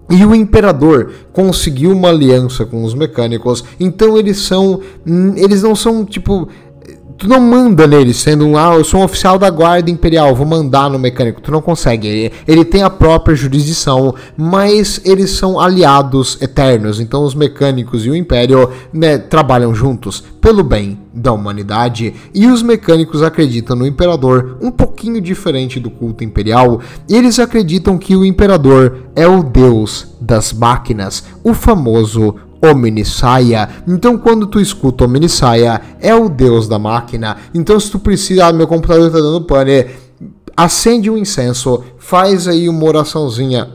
e o Imperador conseguiu uma aliança com os mecânicos, então eles não são tu não manda neles, sendo eu sou um oficial da guarda imperial, vou mandar no mecânico. Tu não consegue, ele tem a própria jurisdição, mas eles são aliados eternos. Então os mecânicos e o Império, né, trabalham juntos pelo bem da humanidade, e os mecânicos acreditam no Imperador um pouquinho diferente do culto imperial. Eles acreditam que o Imperador é o deus das máquinas, o famoso Omnissiah. Então quando tu escuta Omnissiah, é o deus da máquina. Então se tu precisa, meu computador tá dando pane, acende um incenso, faz aí uma oraçãozinha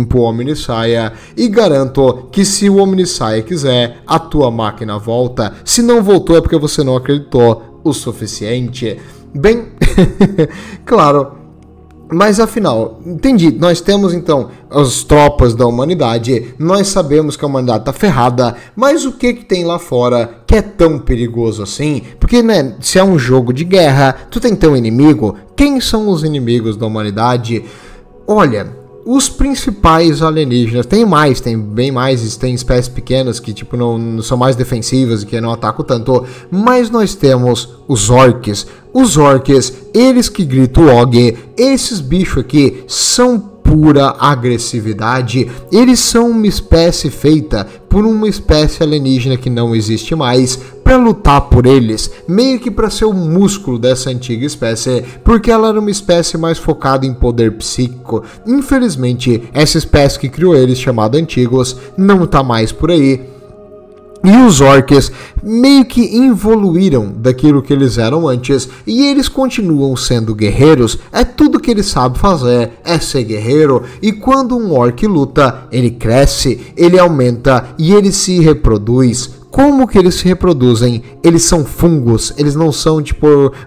pro Omnissiah, e garanto que se o Omnissiah quiser, a tua máquina volta. Se não voltou é porque você não acreditou o suficiente. Bem, claro. Mas afinal, entendi, nós temos então as tropas da humanidade, nós sabemos que a humanidade tá ferrada, mas o que tem lá fora que é tão perigoso assim? Porque, né, se é um jogo de guerra, tu tem que ter um inimigo. Quem são os inimigos da humanidade? Olha, os principais alienígenas, tem bem mais, tem espécies pequenas que não são mais defensivas e que não atacam tanto, mas nós temos os orcs. Os orcs, eles que gritam Og, esses bichos aqui são pura agressividade. Eles são uma espécie feita por uma espécie alienígena que não existe mais, para lutar por eles, meio que para ser o músculo dessa antiga espécie, porque ela era uma espécie mais focada em poder psíquico. Infelizmente, essa espécie que criou eles, chamada Antigos, não tá mais por aí. E os orcs meio que evoluíram daquilo que eles eram antes, e eles continuam sendo guerreiros. É tudo que eles sabem fazer, é ser guerreiro. E quando um orc luta, ele cresce, ele aumenta e ele se reproduz. Como que eles se reproduzem? Eles são fungos, eles não são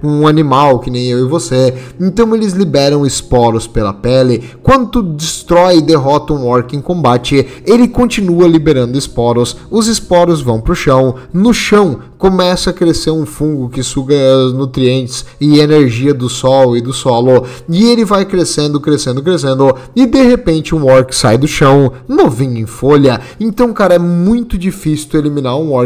um animal que nem eu e você. Então eles liberam esporos pela pele. Quando tu destrói e derrota um orc em combate, ele continua liberando esporos. Os esporos vão pro chão. No chão começa a crescer um fungo que suga os nutrientes e energia do sol e do solo. E ele vai crescendo, crescendo, crescendo. E de repente um orc sai do chão, novinho em folha. Então, cara, é muito difícil tu eliminar um orc.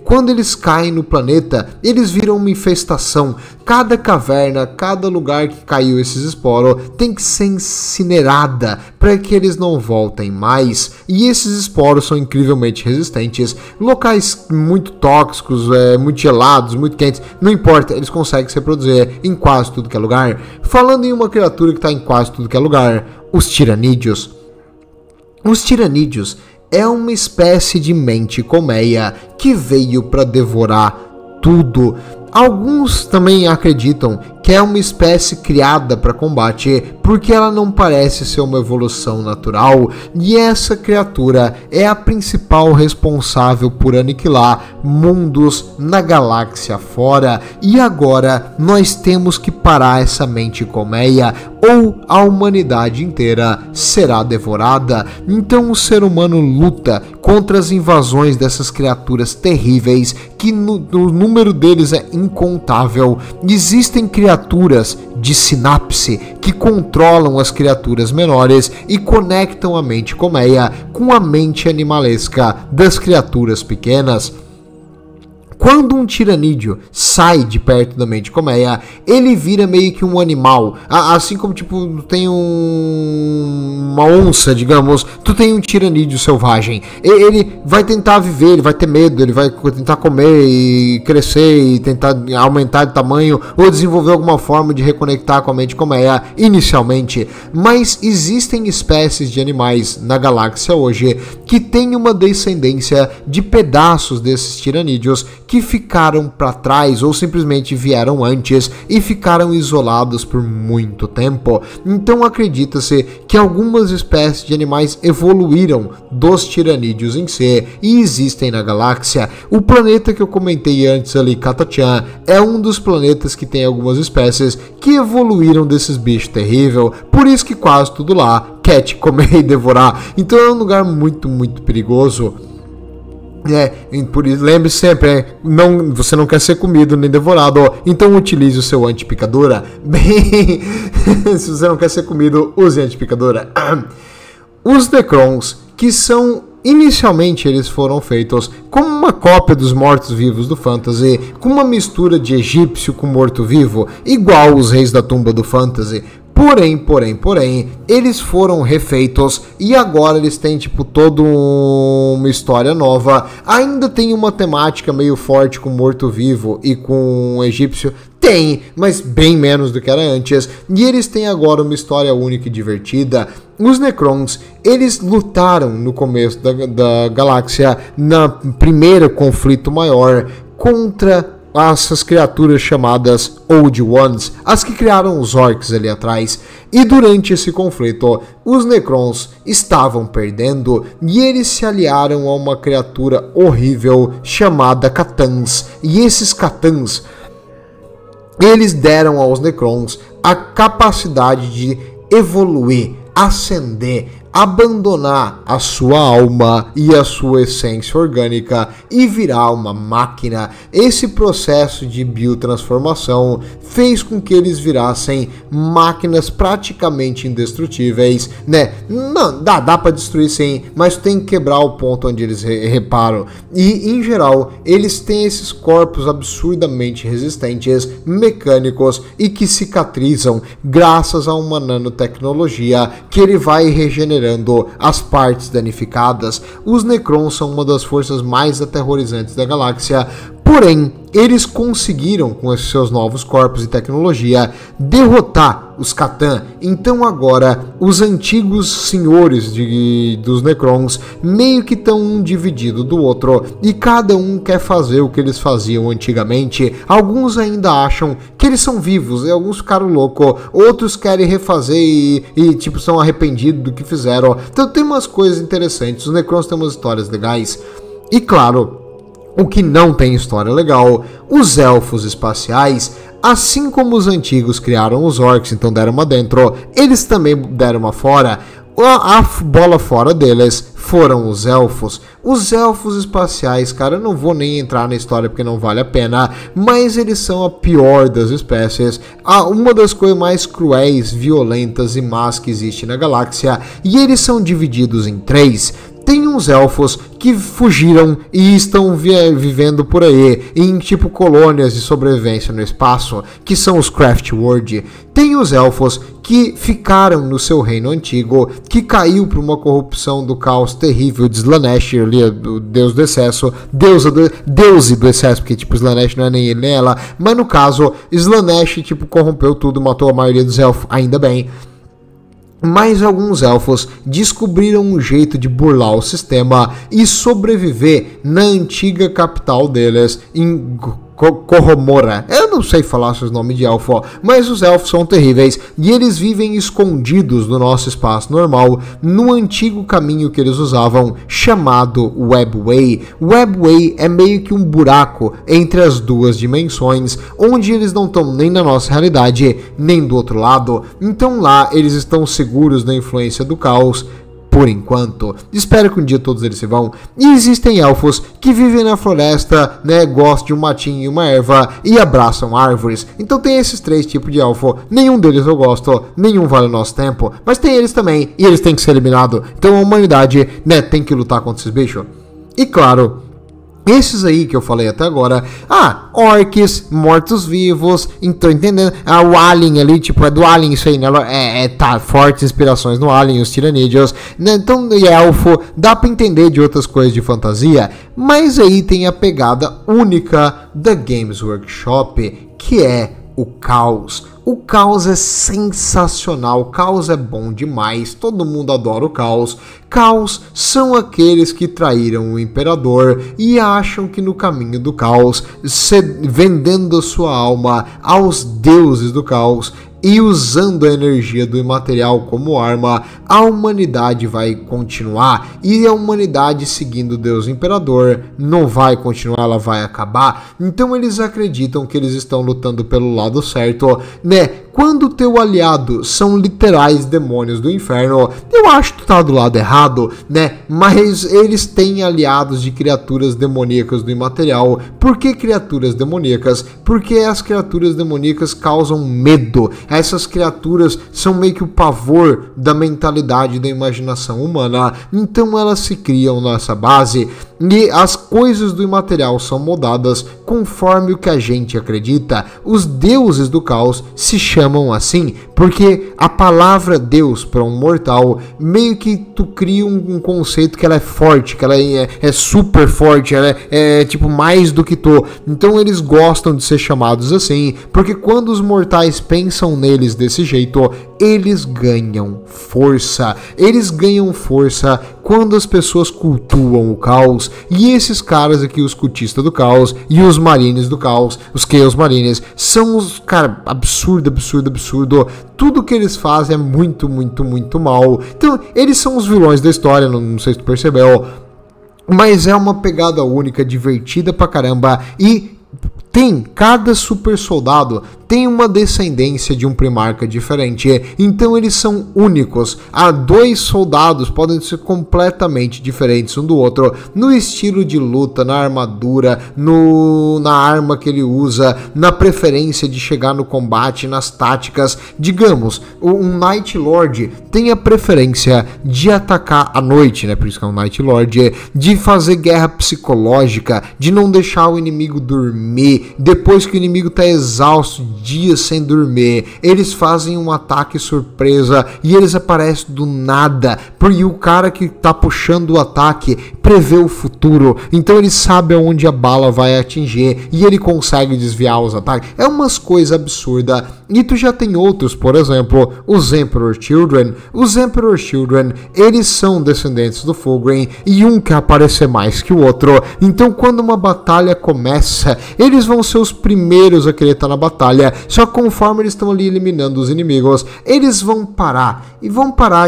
Quando eles caem no planeta, eles viram uma infestação. Cada caverna, cada lugar que caiu esses esporos tem que ser incinerada para que eles não voltem mais. E esses esporos são incrivelmente resistentes. Locais muito tóxicos, muito gelados, muito quentes, não importa, eles conseguem se reproduzir em quase tudo que é lugar. Falando em uma criatura que está em quase tudo que é lugar, os tiranídeos. Os tiranídeos é uma espécie de mente colmeia que veio para devorar tudo. Alguns também acreditam que é uma espécie criada para combate, porque ela não parece ser uma evolução natural, e essa criatura é a principal responsável por aniquilar mundos na galáxia fora, e agora nós temos que parar essa mente colmeia, ou a humanidade inteira será devorada. Então o ser humano luta contra as invasões dessas criaturas terríveis, que o número deles é incontável. Existem criaturas de sinapse que controlam as criaturas menores e conectam a mente colmeia com a mente animalesca das criaturas pequenas. Quando um tiranídeo sai de perto da mente colmeia, ele vira meio que um animal. Assim como, tipo, tem uma onça, digamos, tu tem um tiranídeo selvagem. Ele vai tentar viver, ele vai ter medo, ele vai tentar comer e crescer e tentar aumentar de tamanho ou desenvolver alguma forma de reconectar com a mente colmeia inicialmente. Mas existem espécies de animais na galáxia hoje que têm uma descendência de pedaços desses tiranídeos que ficaram para trás ou simplesmente vieram antes e ficaram isolados por muito tempo. Então acredita-se que algumas espécies de animais evoluíram dos tiranídeos em si e existem na galáxia. O planeta que eu comentei antes ali, Catachan, é um dos planetas que tem algumas espécies que evoluíram desses bichos terríveis, por isso que quase tudo lá quer te comer e devorar. Então é um lugar muito, muito perigoso. Por isso, lembre sempre, você não quer ser comido nem devorado, então utilize o seu antipicadora. Bem, se você não quer ser comido, use antipicadora. Os Necrons, que são, inicialmente eles foram feitos como uma cópia dos mortos-vivos do Fantasy, com uma mistura de egípcio com morto-vivo, igual os Reis da Tumba do Fantasy. Porém, eles foram refeitos e agora eles têm, tipo, toda uma história nova. Ainda tem uma temática meio forte com morto-vivo e com egípcio. Tem, mas bem menos do que era antes. E eles têm agora uma história única e divertida. Os Necrons, eles lutaram no começo da galáxia, na primeiro conflito maior, contra essas criaturas chamadas Old Ones, as que criaram os orcs ali atrás. E durante esse conflito, os Necrons estavam perdendo e eles se aliaram a uma criatura horrível chamada Catans. E esses Catans, eles deram aos Necrons a capacidade de evoluir, ascender, abandonar a sua alma e a sua essência orgânica e virar uma máquina. Esse processo de biotransformação fez com que eles virassem máquinas praticamente indestrutíveis, né? Não, dá para destruir sim, mas tem que quebrar o ponto onde eles reparam. E, em geral, eles têm esses corpos absurdamente resistentes, mecânicos e que cicatrizam graças a uma nanotecnologia que ele vai regenerando as partes danificadas. Os Necrons são uma das forças mais aterrorizantes da galáxia, porém, eles conseguiram, com esses seus novos corpos e tecnologia, derrotar os Catan. Então agora, os antigos senhores dos Necrons meio que estão um dividido do outro, e cada um quer fazer o que eles faziam antigamente. Alguns ainda acham que eles são vivos, e alguns ficaram loucos, outros querem refazer e tipo, são arrependidos do que fizeram. Então tem umas coisas interessantes, os Necrons têm umas histórias legais. E claro, o que não tem história legal, os elfos espaciais, assim como os antigos criaram os orcs, então deram uma dentro, eles também deram uma fora. A bola fora deles foram os elfos. Os elfos espaciais, cara, eu não vou nem entrar na história porque não vale a pena, mas eles são a pior das espécies, uma das coisas mais cruéis, violentas e más que existe na galáxia, e eles são divididos em três. Tem uns elfos que fugiram e estão vivendo por aí, em tipo colônias de sobrevivência no espaço, que são os Craftworld. Tem os elfos que ficaram no seu reino antigo, que caiu por uma corrupção do caos terrível de Slaanesh, ali, o deus do excesso, deusa do excesso, porque tipo, Slaanesh não é nem ele nem ela, mas no caso, Slaanesh tipo, corrompeu tudo, matou a maioria dos elfos, ainda bem. Mas alguns elfos descobriram um jeito de burlar o sistema e sobreviver na antiga capital deles, em Coromora. Eu não sei falar seus nomes de elfo, mas os elfos são terríveis e eles vivem escondidos no nosso espaço normal, no antigo caminho que eles usavam, chamado Webway. Webway é meio que um buraco entre as duas dimensões, onde eles não estão nem na nossa realidade, nem do outro lado. Então lá eles estão seguros da influência do caos, por enquanto. Espero que um dia todos eles se vão. E existem elfos que vivem na floresta, né, gostam de um matinho e uma erva e abraçam árvores. Então tem esses 3 tipos de elfo. Nenhum deles eu gosto, nenhum vale o nosso tempo, mas tem eles também e eles têm que ser eliminados. Então a humanidade, né, tem que lutar contra esses bichos. E claro, esses aí que eu falei até agora, orcs, mortos-vivos, então entendendo? O Alien ali, tipo, é do Alien isso aí, né? Tá, fortes inspirações no Alien, os Tiranídeos, né? Então, elfo, dá pra entender de outras coisas de fantasia, mas aí tem a pegada única da Games Workshop, que é o caos. O caos é sensacional, o caos é bom demais, todo mundo adora o caos. Caos são aqueles que traíram o imperador e acham que no caminho do caos, vendendo sua alma aos deuses do caos e usando a energia do imaterial como arma, a humanidade vai continuar. E a humanidade, seguindo o Deus Imperador, não vai continuar, ela vai acabar. Então eles acreditam que eles estão lutando pelo lado certo, né? Quando teu aliado são literais demônios do inferno, eu acho que tu tá do lado errado, né? Mas eles têm aliados de criaturas demoníacas do imaterial. Por que criaturas demoníacas? Porque as criaturas demoníacas causam medo. Essas criaturas são meio que o pavor da mentalidade da imaginação humana. Então elas se criam nessa base e as coisas do imaterial são moldadas conforme o que a gente acredita. Os deuses do caos se chamam assim porque a palavra Deus para um mortal meio que tu cria um conceito que ela é forte, que ela é super forte, ela é tipo mais do que tu. Então eles gostam de ser chamados assim, porque quando os mortais pensam neles desse jeito, eles ganham força. Eles ganham força quando as pessoas cultuam o caos. E esses caras aqui, os cultistas do caos e os marines do caos, os Chaos Marines, são os, cara, absurdo. Tudo que eles fazem é muito mal. Então, eles são os vilões da história, não sei se tu percebeu. Mas é uma pegada única, divertida pra caramba. E cada super soldado tem uma descendência de um primarca diferente, então eles são únicos. Há 2 soldados podem ser completamente diferentes um do outro, no estilo de luta, na armadura, na arma que ele usa, na preferência de chegar no combate, nas táticas. Digamos, um Night Lord tem a preferência de atacar à noite, né? Por isso que é um Night Lord, de fazer guerra psicológica, de não deixar o inimigo dormir, depois que o inimigo está exausto, dias sem dormir, eles fazem um ataque surpresa e eles aparecem do nada, porque o cara que tá puxando o ataque prevê o futuro, então ele sabe aonde a bala vai atingir e ele consegue desviar os ataques. É umas coisas absurdas. E tu já tem outros, por exemplo, os Emperor Children. Os Emperor Children, eles são descendentes do Fulgrim e um quer aparecer mais que o outro. Então quando uma batalha começa, eles vão ser os primeiros a querer estar na batalha. Só que conforme eles estão ali eliminando os inimigos, eles vão parar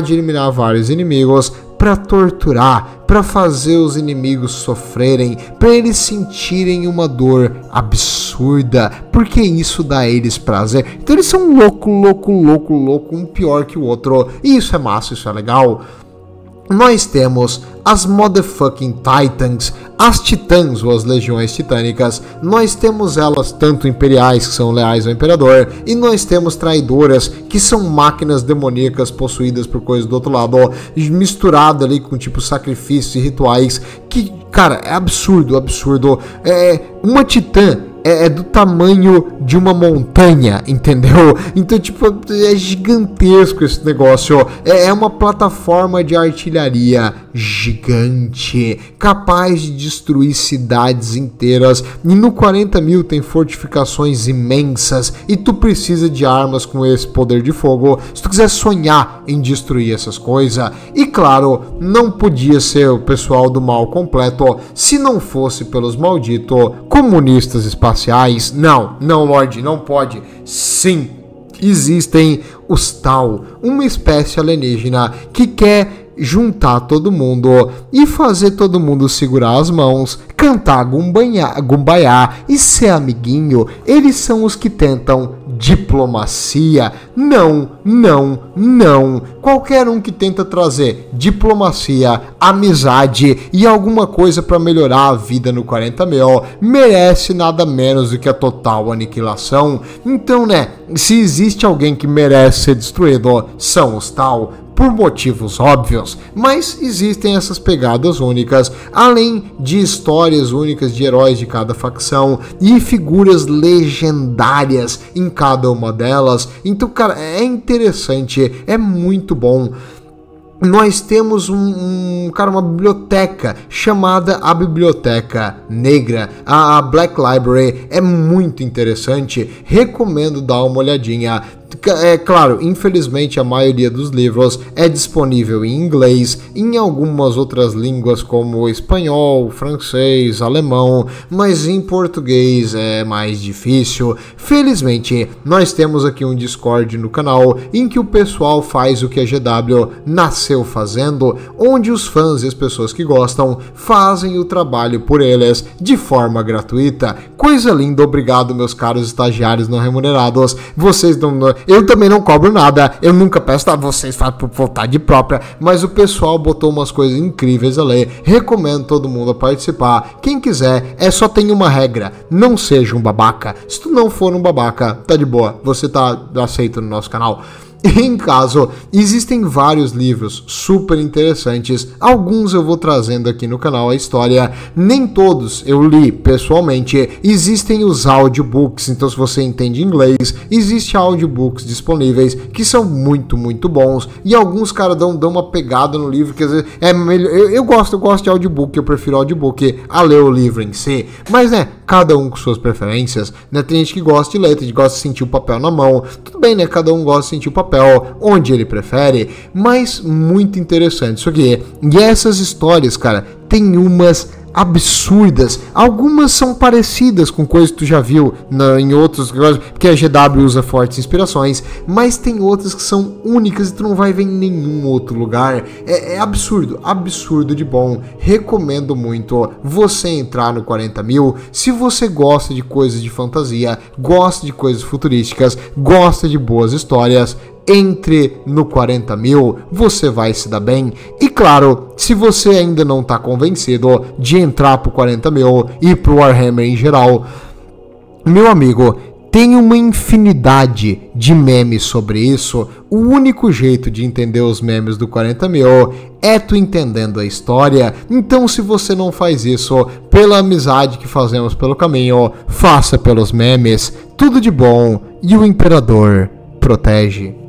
de eliminar vários inimigos para torturar, para fazer os inimigos sofrerem, para eles sentirem uma dor absurda, porque isso dá a eles prazer. Então eles são louco, um pior que o outro, e isso é massa, isso é legal. Nós temos as motherfucking Titans, as titãs ou as legiões titânicas. Nós temos elas tanto imperiais, que são leais ao imperador, e nós temos traidoras, que são máquinas demoníacas possuídas por coisas do outro lado, misturado ali com tipo sacrifícios e rituais, que, cara, é absurdo. Uma titã é do tamanho de uma montanha, entendeu? Então, tipo, é gigantesco esse negócio. É uma plataforma de artilharia gigante, capaz de destruir cidades inteiras. E no 40.000 tem fortificações imensas, e tu precisa de armas com esse poder de fogo se tu quiser sonhar em destruir essas coisas. E claro, não podia ser o pessoal do mal completo se não fosse pelos malditos comunistas espaciais? Não, Lorde, não pode. Sim, existem os Tau, uma espécie alienígena que quer juntar todo mundo e fazer todo mundo segurar as mãos, cantar Gumbaiá e ser amiguinho. Eles são os que tentam diplomacia. Não. Qualquer um que tenta trazer diplomacia, amizade e alguma coisa para melhorar a vida no 40.000 merece nada menos do que a total aniquilação. Então, se existe alguém que merece ser destruído, são os Tau. Por motivos óbvios, mas existem essas pegadas únicas, além de histórias únicas de heróis de cada facção e figuras legendárias em cada uma delas. Então, cara, é interessante, é muito bom. Nós temos uma biblioteca chamada a Biblioteca Negra, a Black Library, é muito interessante, recomendo dar uma olhadinha. É claro, infelizmente a maioria dos livros é disponível em inglês, em algumas outras línguas como espanhol, francês, alemão, mas em português é mais difícil. Felizmente, nós temos aqui um Discord no canal em que o pessoal faz o que a GW nasceu fazendo, onde os fãs e as pessoas que gostam fazem o trabalho por eles de forma gratuita. Coisa linda, obrigado meus caros estagiários não remunerados, vocês não... Eu também não cobro nada, eu nunca peço nada, vocês fazem por vontade própria, mas o pessoal botou umas coisas incríveis ali, recomendo todo mundo a participar. Quem quiser, só tem uma regra, não seja um babaca. Se tu não for um babaca, tá de boa, você tá aceito no nosso canal. Em caso, existem vários livros super interessantes, alguns eu vou trazendo aqui no canal a história, nem todos eu li pessoalmente. Existem os audiobooks, então se você entende inglês, existem audiobooks disponíveis que são muito bons, e alguns caras dão uma pegada no livro, que às vezes é melhor. Eu gosto de audiobook, eu prefiro audiobook a ler o livro em si, mas cada um com suas preferências, tem gente que gosta de ler, tem gente que gosta de sentir o papel na mão, tudo bem, cada um gosta de sentir o papel onde ele prefere, mas muito interessante isso aqui. E essas histórias, cara, tem umas absurdas, algumas são parecidas com coisas que tu já viu em outros, porque a GW usa fortes inspirações, mas tem outras que são únicas e tu não vai ver em nenhum outro lugar. É absurdo de bom. Recomendo muito você entrar no 40.000 se você gosta de coisas de fantasia, gosta de coisas futurísticas, gosta de boas histórias. Entre no 40.000, você vai se dar bem. E claro, se você ainda não está convencido de entrar pro 40.000 e pro Warhammer em geral, meu amigo, tem uma infinidade de memes sobre isso. O único jeito de entender os memes do 40.000 é tu entendendo a história. Então, se você não faz isso pela amizade que fazemos pelo caminho, faça pelos memes. Tudo de bom e o Imperador protege.